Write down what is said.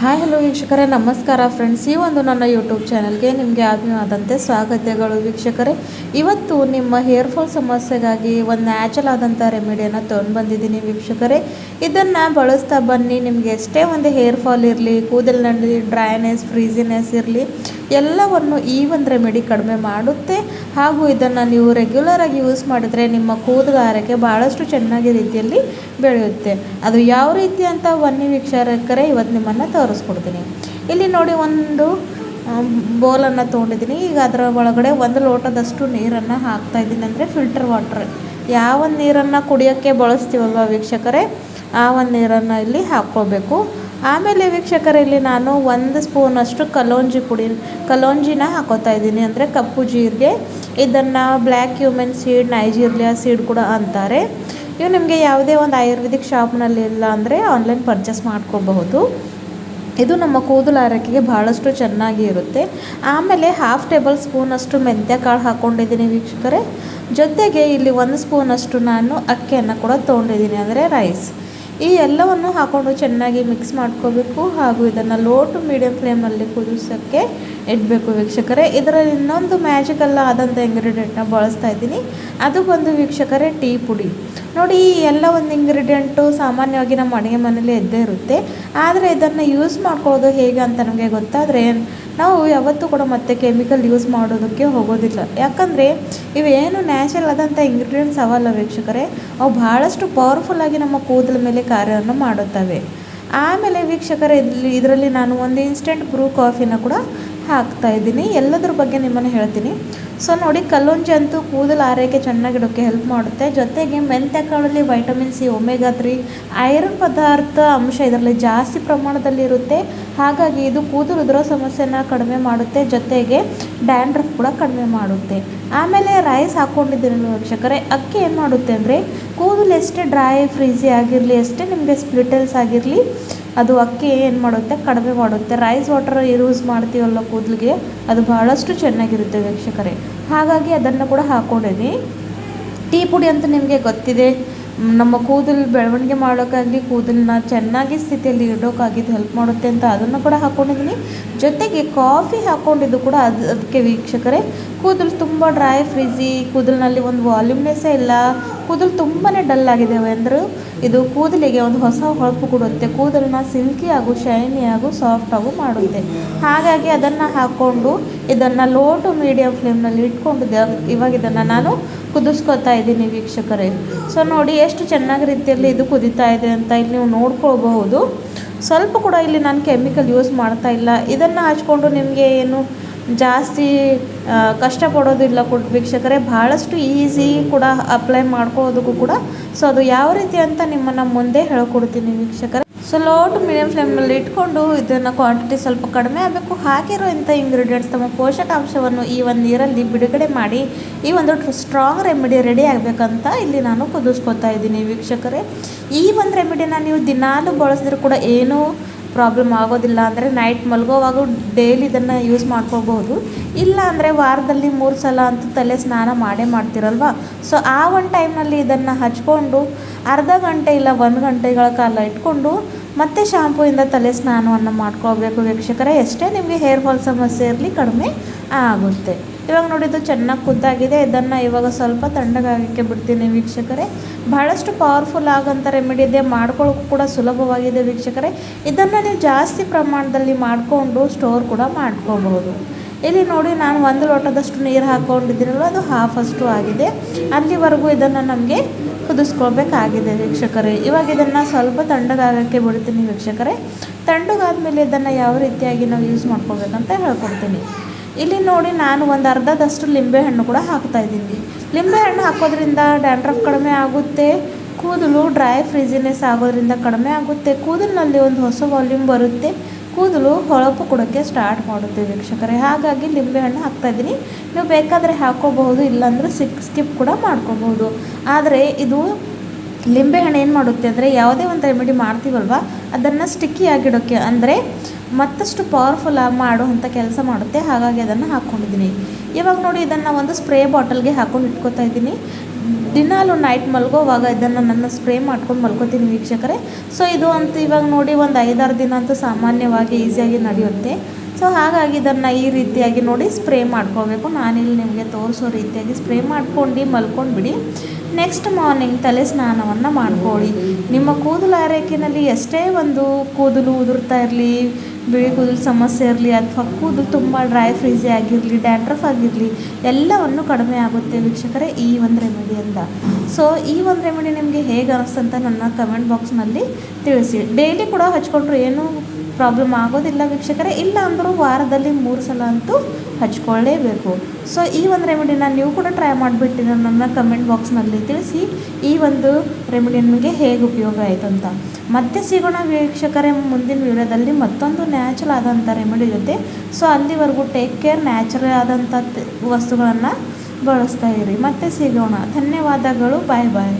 Hi hello ವೀಕ್ಷಕರೇ, ನಮಸ್ಕಾರ friends. ಈ ಒಂದು ನನ್ನ ಯೂಟ್ಯೂಬ್ ಚಾನಲ್ಗೆ ನಿಮಗೆ ಆತ್ಮೀಯವಾದಂತೆ ಸ್ವಾಗತಗಳು ವೀಕ್ಷಕರೇ. ಇವತ್ತು ನಿಮ್ಮ ಹೇರ್ ಫಾಲ್ ಸಮಸ್ಯೆಗಾಗಿ ಒಂದು ನ್ಯಾಚುರಲ್ ಆದಂಥ ರೆಮಿಡಿಯನ್ನು ತೊಗೊಂಡು ಬಂದಿದ್ದೀನಿ ವೀಕ್ಷಕರೇ. ಇದನ್ನು ಬಳಸ್ತಾ ಬನ್ನಿ. ನಿಮಗೆ ಎಷ್ಟೇ ಒಂದು ಹೇರ್ ಫಾಲ್ ಇರಲಿ, ಕೂದಲಿನಲ್ಲಿ ಡ್ರೈನೆಸ್, ಫ್ರೀಸಿನೆಸ್ ಇರಲಿ, ಎಲ್ಲವನ್ನು ಈ ಒಂದು ರೆಮಿಡಿ ಕಡಿಮೆ ಮಾಡುತ್ತೆ. ಹಾಗೂ ಇದನ್ನು ನೀವು ರೆಗ್ಯುಲರಾಗಿ ಯೂಸ್ ಮಾಡಿದರೆ ನಿಮ್ಮ ಕೂದಲು ಆರೈಕೆ ಭಾಳಷ್ಟು ಚೆನ್ನಾಗಿ ರೀತಿಯಲ್ಲಿ ಬೆಳೆಯುತ್ತೆ. ಅದು ಯಾವ ರೀತಿ ಅಂತ ಬನ್ನಿ ವೀಕ್ಷಕರೇ, ಇವತ್ತು ನಿಮ್ಮನ್ನು ತೋರಿಸ್ಕೊಡ್ತೀನಿ. ಇಲ್ಲಿ ನೋಡಿ, ಒಂದು ಬೌಲನ್ನು ತೊಗೊಂಡಿದ್ದೀನಿ. ಈಗ ಅದರ ಒಳಗಡೆ 1 ಲೋಟದಷ್ಟು ನೀರನ್ನು ಹಾಕ್ತಾಯಿದ್ದೀನಿ. ಅಂದರೆ ಫಿಲ್ಟರ್ ವಾಟ್ರ್, ಯಾವ ನೀರನ್ನು ಕುಡಿಯೋಕ್ಕೆ ಬಳಸ್ತೀವಲ್ವ ವೀಕ್ಷಕರೇ, ಆ ಒಂದು ನೀರನ್ನು ಇಲ್ಲಿ ಹಾಕ್ಕೋಬೇಕು. ಆಮೇಲೆ ವೀಕ್ಷಕರೇ, ಇಲ್ಲಿ ನಾನು 1 ಸ್ಪೂನಷ್ಟು ಕಲೋಂಜಿನ ಹಾಕೋತಾ ಇದ್ದೀನಿ. ಅಂದರೆ ಕಪ್ಪು ಜೀರಿಗೆ. ಇದನ್ನು ಬ್ಲ್ಯಾಕ್ ಕ್ಯೂಮೆನ್ ಸೀಡ್, ನೈಜೀರಿಯಾ ಸೀಡ್ ಕೂಡ ಅಂತಾರೆ. ಇವು ನಿಮಗೆ ಯಾವುದೇ ಒಂದು ಆಯುರ್ವೇದಿಕ್ ಶಾಪ್ನಲ್ಲಿ ಇಲ್ಲ ಅಂದರೆ ಆನ್ಲೈನ್ ಪರ್ಚೇಸ್ ಮಾಡ್ಕೋಬಹುದು. ಇದು ನಮ್ಮ ಕೂದಲು ಆರೈಕೆಗೆ ಭಾಳಷ್ಟು ಚೆನ್ನಾಗಿ ಇರುತ್ತೆ. ಆಮೇಲೆ 1/2 ಟೇಬಲ್ ಸ್ಪೂನಷ್ಟು ಮೆಂತ್ಯ ಕಾಳು ಹಾಕ್ಕೊಂಡಿದ್ದೀನಿ ವೀಕ್ಷಕರೇ. ಜೊತೆಗೆ ಇಲ್ಲಿ 1 ಸ್ಪೂನಷ್ಟು ನಾನು ಅಕ್ಕಿಯನ್ನು ಕೂಡ ತೊಗೊಂಡಿದ್ದೀನಿ, ಅಂದರೆ ರೈಸ್. ಈ ಎಲ್ಲವನ್ನು ಹಾಕ್ಕೊಂಡು ಚೆನ್ನಾಗಿ ಮಿಕ್ಸ್ ಮಾಡ್ಕೋಬೇಕು. ಹಾಗೂ ಇದನ್ನು ಲೋ ಟು ಮೀಡಿಯಮ್ ಫ್ಲೇಮಲ್ಲಿ ಕುದಿಸೋಕ್ಕೆ ಇಡಬೇಕು ವೀಕ್ಷಕರೇ. ಇದರಲ್ಲಿ ಇನ್ನೊಂದು ಮ್ಯಾಜಿಕಲ್ ಆದಂಥ ಇಂಗ್ರೀಡಿಯೆಂಟ್ನ ಬಳಸ್ತಾ ಇದ್ದೀನಿ. ಅದು ಬಂದು ವೀಕ್ಷಕರೇ ಟೀ ಪುಡಿ. ನೋಡಿ, ಈ ಎಲ್ಲ ಒಂದು ಇಂಗ್ರೀಡಿಯೆಂಟು ಸಾಮಾನ್ಯವಾಗಿ ನಮ್ಮ ಅಡುಗೆ ಮನೇಲಿ ಇದ್ದೇ ಇರುತ್ತೆ. ಆದರೆ ಇದನ್ನು ಯೂಸ್ ಮಾಡ್ಕೊಳ್ಳೋದು ಹೇಗೆ ಅಂತ ನಮಗೆ ಗೊತ್ತಾದರೆ ನಾವು ಯಾವತ್ತೂ ಕೂಡ ಮತ್ತೆ ಕೆಮಿಕಲ್ ಯೂಸ್ ಮಾಡೋದಕ್ಕೆ ಹೋಗೋದಿಲ್ಲ. ಯಾಕಂದರೆ ಇವೇನು ನ್ಯಾಚುರಲ್ ಆದಂಥ ಇಂಗ್ರೀಡಿಯೆಂಟ್ಸ್ ಅವಲ್ಲ ವೀಕ್ಷಕರೇ, ಅವು ಭಾಳಷ್ಟು ಪವರ್ಫುಲ್ಲಾಗಿ ನಮ್ಮ ಕೂದಲ ಮೇಲೆ ಕಾರ್ಯವನ್ನು ಮಾಡುತ್ತವೆ. ಆಮೇಲೆ ವೀಕ್ಷಕರೇ, ಇದರಲ್ಲಿ ನಾನು ಒಂದು ಇನ್ಸ್ಟೆಂಟ್ ಬ್ರೂ ಕಾಫಿನ ಕೂಡ ಹಾಕ್ತಾಯಿದ್ದೀನಿ. ಎಲ್ಲದ್ರ ಬಗ್ಗೆ ನಿಮ್ಮನ್ನು ಹೇಳ್ತೀನಿ. ಸೊ ನೋಡಿ, ಕಲ್ಲುಂಜಿ ಅಂತೂ ಕೂದಲು ಆರೈಕೆ ಚೆನ್ನಾಗಿಡೋಕ್ಕೆ ಹೆಲ್ಪ್ ಮಾಡುತ್ತೆ. ಜೊತೆಗೆ ಮೆಂತ್ಯ ಕಾಳಲ್ಲಿ ವೈಟಮಿನ್ ಸಿ, ಒಮೆಗಾ 3, ಐರನ್ ಪದಾರ್ಥ ಅಂಶ ಇದರಲ್ಲಿ ಜಾಸ್ತಿ ಪ್ರಮಾಣದಲ್ಲಿ ಇರುತ್ತೆ. ಹಾಗಾಗಿ ಇದು ಕೂದಲು ಉದುರೋ ಸಮಸ್ಯೆನ ಕಡಿಮೆ ಮಾಡುತ್ತೆ. ಜೊತೆಗೆ ಡ್ಯಾಂಡ್ರಫ್ ಕೂಡ ಕಡಿಮೆ ಮಾಡುತ್ತೆ. ಆಮೇಲೆ ರೈಸ್ ಹಾಕ್ಕೊಂಡಿದ್ದೀನಿ ವೀಕ್ಷಕರೇ. ಅಕ್ಕಿ ಏನು ಮಾಡುತ್ತೆ ಅಂದರೆ, ಕೂದಲು ಎಷ್ಟೇ ಡ್ರೈ, ಫ್ರೀಸಿ ಆಗಿರಲಿ, ಎಷ್ಟೇ ನಿಮಗೆ ಸ್ಪ್ಲಿಟಲ್ಸ್ ಆಗಿರಲಿ, ಅದು ಅಕ್ಕಿ ಏನು ಮಾಡುತ್ತೆ, ಕಡಿಮೆ ಮಾಡುತ್ತೆ. ರೈಸ್ ವಾಟರ್ ಯೂಸ್ ಮಾಡ್ತೀವಲ್ಲ ಕೂದಲಿಗೆ, ಅದು ಭಾಳಷ್ಟು ಚೆನ್ನಾಗಿರುತ್ತೆ ವೀಕ್ಷಕರೇ. ಹಾಗಾಗಿ ಅದನ್ನು ಕೂಡ ಹಾಕ್ಕೊಂಡಿದ್ದೀನಿ. ಟೀ ಪುಡಿ ಅಂತ ನಿಮಗೆ ಗೊತ್ತಿದೆ, ನಮ್ಮ ಕೂದಲು ಬೆಳವಣಿಗೆ ಮಾಡೋಕ್ಕಾಗಲಿ, ಕೂದಲನ್ನ ಚೆನ್ನಾಗಿ ಸ್ಥಿತಿಯಲ್ಲಿ ಇಡೋಕ್ಕಾಗಿದ್ದು ಹೆಲ್ಪ್ ಮಾಡುತ್ತೆ ಅಂತ ಅದನ್ನು ಕೂಡ ಹಾಕ್ಕೊಂಡಿದ್ದೀನಿ. ಜೊತೆಗೆ ಕಾಫಿ ಹಾಕ್ಕೊಂಡಿದ್ದು ಕೂಡ ಅದಕ್ಕೆ ವೀಕ್ಷಕರೇ. ಕೂದಲು ತುಂಬ ಡ್ರೈ, ಫ್ರೀಸಿ, ಕೂದಲಿನಲ್ಲಿ ಒಂದು ವಾಲ್ಯೂಮ್ನೆಸ್ಸೇ ಇಲ್ಲ, ಕೂದಲು ತುಂಬಾ ಡಲ್ ಆಗಿದ್ದಾವೆ ಅಂದರೂ ಇದು ಕೂದಲಿಗೆ ಒಂದು ಹೊಸ ಹೊಳಪು ಕೊಡುತ್ತೆ. ಕೂದಲನ್ನ ಸಿಲ್ಕಿ ಹಾಗೂ ಶೈನಿ ಹಾಗೂ ಸಾಫ್ಟ್ ಹಾಗೂ ಮಾಡುತ್ತೆ. ಹಾಗಾಗಿ ಅದನ್ನು ಹಾಕ್ಕೊಂಡು ಇದನ್ನು ಲೋ ಟು ಮೀಡಿಯಮ್ ಫ್ಲೇಮ್ನಲ್ಲಿ ಇಟ್ಕೊಂಡಿದ್ದೆ. ಇವಾಗ ಇದನ್ನು ನಾನು ಕುದಿಸ್ಕೊತಾ ಇದ್ದೀನಿ ವೀಕ್ಷಕರೇ. ಸೊ ನೋಡಿ, ಎಷ್ಟು ಚೆನ್ನಾಗಿ ರೀತಿಯಲ್ಲಿ ಇದು ಕುದೀತಾ ಇದೆ ಅಂತ ಇಲ್ಲಿ ನೀವು ನೋಡ್ಕೊಳ್ಬಹುದು. ಸ್ವಲ್ಪ ಕೂಡ ಇಲ್ಲಿ ನಾನು ಕೆಮಿಕಲ್ ಯೂಸ್ ಮಾಡ್ತಾ ಇಲ್ಲ. ಇದನ್ನು ಹಚ್ಕೊಂಡು ನಿಮಗೆ ಏನು ಜಾಸ್ತಿ ಕಷ್ಟಪಡೋದಿಲ್ಲ ವೀಕ್ಷಕರೇ. ಭಾಳಷ್ಟು ಈಸಿ ಕೂಡ ಅಪ್ಲೈ ಮಾಡ್ಕೊಳ್ಳೋದಕ್ಕೂ ಕೂಡ. ಸೊ ಅದು ಯಾವ ರೀತಿ ಅಂತ ನಿಮ್ಮನ್ನು ಮುಂದೆ ಹೇಳ್ಕೊಡ್ತೀನಿ ವೀಕ್ಷಕರೇ. ಸೊ ಲೋ ಟು ಮೀಡಿಯಮ್ ಫ್ಲೇಮ್ನಲ್ಲಿ ಇಟ್ಕೊಂಡು ಇದನ್ನು ಕ್ವಾಂಟಿಟಿ ಸ್ವಲ್ಪ ಕಡಿಮೆ ಆಗಬೇಕು. ಹಾಕಿರೋ ಇಂಥ ಇಂಗ್ರೀಡಿಯೆಂಟ್ಸ್ ತಮ್ಮ ಪೋಷಕಾಂಶವನ್ನು ಈ ಒಂದು ನೀರಲ್ಲಿ ಬಿಡುಗಡೆ ಮಾಡಿ ಈ ಒಂದು ಸ್ಟ್ರಾಂಗ್ ರೆಮಿಡಿ ರೆಡಿ ಆಗಬೇಕಂತ ಇಲ್ಲಿ ನಾನು ಕುದಿಸ್ಕೊತಾ ಇದ್ದೀನಿ ವೀಕ್ಷಕರೇ. ಈ ಒಂದು ರೆಮಿಡಿನ ನೀವು ದಿನಾಲೂ ಬಳಸಿದ್ರೂ ಕೂಡ ಏನೂ ಪ್ರಾಬ್ಲಮ್ ಆಗೋದಿಲ್ಲ. ಅಂದರೆ ನೈಟ್ ಮಲಗೋವಾಗ ಡೈಲಿ ಇದನ್ನು ಯೂಸ್ ಮಾಡ್ಕೋಬಹುದು. ಇಲ್ಲ ಅಂದರೆ ವಾರದಲ್ಲಿ 3 ಸಲ ಅಂತೂ ತಲೆ ಸ್ನಾನ ಮಾಡ್ತಿರಲ್ವ. ಸೊ ಆ ಒಂದು ಟೈಮ್ನಲ್ಲಿ ಇದನ್ನು ಹಚ್ಕೊಂಡು ಅರ್ಧ ಗಂಟೆ ಇಲ್ಲ 1 ಗಂಟೆಗಳ ಕಾಲ ಇಟ್ಕೊಂಡು ಮತ್ತೆ ಶಾಂಪೂಯಿಂದ ತಲೆ ಸ್ನಾನವನ್ನು ಮಾಡ್ಕೊಳ್ಬೇಕು ವೀಕ್ಷಕರೇ. ಎಷ್ಟೇ ನಿಮಗೆ ಹೇರ್ ಫಾಲ್ ಸಮಸ್ಯೆ ಇರಲಿ, ಕಡಿಮೆ ಆಗುತ್ತೆ. ಇವಾಗ ನೋಡಿದ್ದು ಚೆನ್ನಾಗಿ ಕುದ್ದಾಗಿದೆ. ಇದನ್ನು ಇವಾಗ ಸ್ವಲ್ಪ ತಣ್ಣಗಾಗಕ್ಕೆ ಬಿಡ್ತೀನಿ ವೀಕ್ಷಕರೇ. ಭಾಳಷ್ಟು ಪವರ್ಫುಲ್ ಆಗೋಂಥ ರೆಮಿಡಿ ಇದೆ, ಮಾಡ್ಕೊಳ್ಳೋಕ್ಕೂ ಕೂಡ ಸುಲಭವಾಗಿದೆ ವೀಕ್ಷಕರೇ. ಇದನ್ನು ನೀವು ಜಾಸ್ತಿ ಪ್ರಮಾಣದಲ್ಲಿ ಮಾಡಿಕೊಂಡು ಸ್ಟೋರ್ ಕೂಡ ಮಾಡ್ಕೋಬಹುದು. ಇಲ್ಲಿ ನೋಡಿ, ನಾನು 1 ಲೋಟದಷ್ಟು ನೀರು ಹಾಕ್ಕೊಂಡಿದ್ದೀನಲ್ಲ, ಅದು ಹಾಫಷ್ಟು ಆಗಿದೆ. ಅಲ್ಲಿವರೆಗೂ ಇದನ್ನು ನಮಗೆ ಕುದಿಸ್ಕೊಳ್ಬೇಕಾಗಿದೆ ವೀಕ್ಷಕರೇ. ಇವಾಗ ಇದನ್ನು ಸ್ವಲ್ಪ ತಣ್ಣಗಾಗಕ್ಕೆ ಬಿಡ್ತೀನಿ ವೀಕ್ಷಕರೇ. ತಣ್ಣಗಾದ್ಮೇಲೆ ಇದನ್ನು ಯಾವ ರೀತಿಯಾಗಿ ನಾವು ಯೂಸ್ ಮಾಡ್ಕೋಬೇಕಂತ ಹೇಳ್ಕೊಡ್ತೀನಿ. ಇಲ್ಲಿ ನೋಡಿ, ನಾನು ಒಂದು ಅರ್ಧದಷ್ಟು ಲಿಂಬೆಹಣ್ಣು ಕೂಡ ಹಾಕ್ತಾಯಿದ್ದೀನಿ. ಲಿಂಬೆಹಣ್ಣು ಹಾಕೋದ್ರಿಂದ ಡ್ಯಾಂಡ್ರಫ್ ಕಡಿಮೆ ಆಗುತ್ತೆ. ಕೂದಲು ಡ್ರೈ, ಫ್ರೀಸಿನೆಸ್ ಆಗೋದ್ರಿಂದ ಕಡಿಮೆ ಆಗುತ್ತೆ. ಕೂದಲಿನಲ್ಲಿ ಒಂದು ಹೊಸ ವಾಲ್ಯೂಮ್ ಬರುತ್ತೆ. ಕೂದಲು ಹೊಳಪು ಕೊಡೋಕ್ಕೆ ಸ್ಟಾರ್ಟ್ ಮಾಡುತ್ತೆ ವೀಕ್ಷಕರೇ. ಹಾಗಾಗಿ ಲಿಂಬೆಹಣ್ಣು ಹಾಕ್ತಾಯಿದ್ದೀನಿ. ನೀವು ಬೇಕಾದರೆ ಹಾಕ್ಕೋಬಹುದು, ಇಲ್ಲಾಂದರೆ ಸ್ಕಿಪ್ ಕೂಡ ಮಾಡ್ಕೋಬಹುದು. ಆದರೆ ಇದು ಲಿಂಬೆಹಣ್ಣು ಏನು ಮಾಡುತ್ತೆ ಅಂದರೆ, ಯಾವುದೇ ಒಂದು ರೆಮಿಡಿ ಮಾಡ್ತೀವಲ್ವ, ಅದನ್ನು ಸ್ಟಿಕ್ಕಿ ಆಗಿಡೋಕ್ಕೆ, ಅಂದರೆ ಮತ್ತಷ್ಟು ಪವರ್ಫುಲ್ ಮಾಡುವಂಥ ಕೆಲಸ ಮಾಡುತ್ತೆ. ಹಾಗಾಗಿ ಅದನ್ನು ಹಾಕ್ಕೊಂಡಿದ್ದೀನಿ. ಇವಾಗ ನೋಡಿ, ಇದನ್ನು ಒಂದು ಸ್ಪ್ರೇ ಬಾಟಲ್ಗೆ ಹಾಕ್ಕೊಂಡು ಇಟ್ಕೊತಾ ಇದ್ದೀನಿ. ದಿನಾಲು ನೈಟ್ ಮಲ್ಗೋವಾಗ ಇದನ್ನು ನನ್ನ ಸ್ಪ್ರೇ ಮಾಡ್ಕೊಂಡು ಮಲ್ಕೋತೀನಿ ವೀಕ್ಷಕರೇ. ಸೊ ಇದು ಅಂತೂ ಇವಾಗ ನೋಡಿ ಒಂದು 5-6 ದಿನ ಅಂತೂ ಸಾಮಾನ್ಯವಾಗಿ ಈಸಿಯಾಗಿ ನಡೆಯುತ್ತೆ. ಸೊ ಹಾಗಾಗಿ ಇದನ್ನು ಈ ರೀತಿಯಾಗಿ ನೋಡಿ ಸ್ಪ್ರೇ ಮಾಡ್ಕೋಬೇಕು. ನಾನಿಲ್ಲಿ ನಿಮಗೆ ತೋರಿಸೋ ರೀತಿಯಾಗಿ ಸ್ಪ್ರೇ ಮಾಡ್ಕೊಂಡು ಮಲ್ಕೊಂಡ್ಬಿಡಿ. ನೆಕ್ಸ್ಟ್ ಮಾರ್ನಿಂಗ್ ತಲೆ ಸ್ನಾನವನ್ನು ಮಾಡ್ಕೊಳ್ಳಿ. ನಿಮ್ಮ ಕೂದಲು ಆರೈಕೆಯಲ್ಲಿ ಎಷ್ಟೇ ಒಂದು ಕೂದಲು ಉದುರ್ತಾ ಇರಲಿ, ಬಿಳಿ ಕೂದಲು ಸಮಸ್ಯೆ ಇರಲಿ, ಅಥವಾ ಕೂದಲು ತುಂಬ ಡ್ರೈ ಫ್ರೀಝಿ ಆಗಿರಲಿ, ಡ್ಯಾಂಡ್ರಫ್ ಆಗಿರಲಿ, ಎಲ್ಲವನ್ನು ಕಡಿಮೆ ಆಗುತ್ತೆ ವೀಕ್ಷಕರೇ ಈ ಒಂದು ರೆಮಿಡಿಯಿಂದ. ಸೊ ಈ ಒಂದು ರೆಮಿಡಿ ನಿಮಗೆ ಹೇಗೆ ಅನ್ನಿಸ್ತಂತ ನನ್ನ ಕಮೆಂಟ್ ಬಾಕ್ಸ್ನಲ್ಲಿ ತಿಳಿಸಿ. ಡೈಲಿ ಕೂಡ ಹಚ್ಕೊಂಡ್ರು ಏನೂ ಪ್ರಾಬ್ಲಮ್ ಆಗೋದಿಲ್ಲ ವೀಕ್ಷಕರೇ. ಇಲ್ಲ ಅಂದರೂ ವಾರದಲ್ಲಿ 3 ಸಲ ಅಂತೂ ಹಚ್ಕೊಳ್ಳೇಬೇಕು. ಸೊ ಈ ಒಂದು ರೆಮಿಡಿನ ನೀವು ಕೂಡ ಟ್ರೈ ಮಾಡಿಬಿಟ್ಟಿದ್ರೆ ನನ್ನ ಕಮೆಂಟ್ ಬಾಕ್ಸ್ನಲ್ಲಿ ತಿಳಿಸಿ ಈ ಒಂದು ರೆಮಿಡಿ ನಿಮಗೆ ಹೇಗೆ ಉಪಯೋಗ ಆಯಿತು ಅಂತ. ಮತ್ತೆ ಸಿಗೋಣ ವೀಕ್ಷಕರೇ ಮುಂದಿನ ವಿಡಿಯೋದಲ್ಲಿ ಮತ್ತೊಂದು ನ್ಯಾಚುರಲ್ ಆದಂಥ ರೆಮಿಡಿ ಜೊತೆ. ಸೊ ಅಲ್ಲಿವರೆಗೂ ಟೇಕ್ ಕೇರ್. ನ್ಯಾಚುರಲ್ ಆದಂಥ ವಸ್ತುಗಳನ್ನು ಬಳಸ್ತಾ ಇರಿ. ಮತ್ತೆ ಸಿಗೋಣ. ಧನ್ಯವಾದಗಳು. ಬಾಯ್ ಬಾಯ್.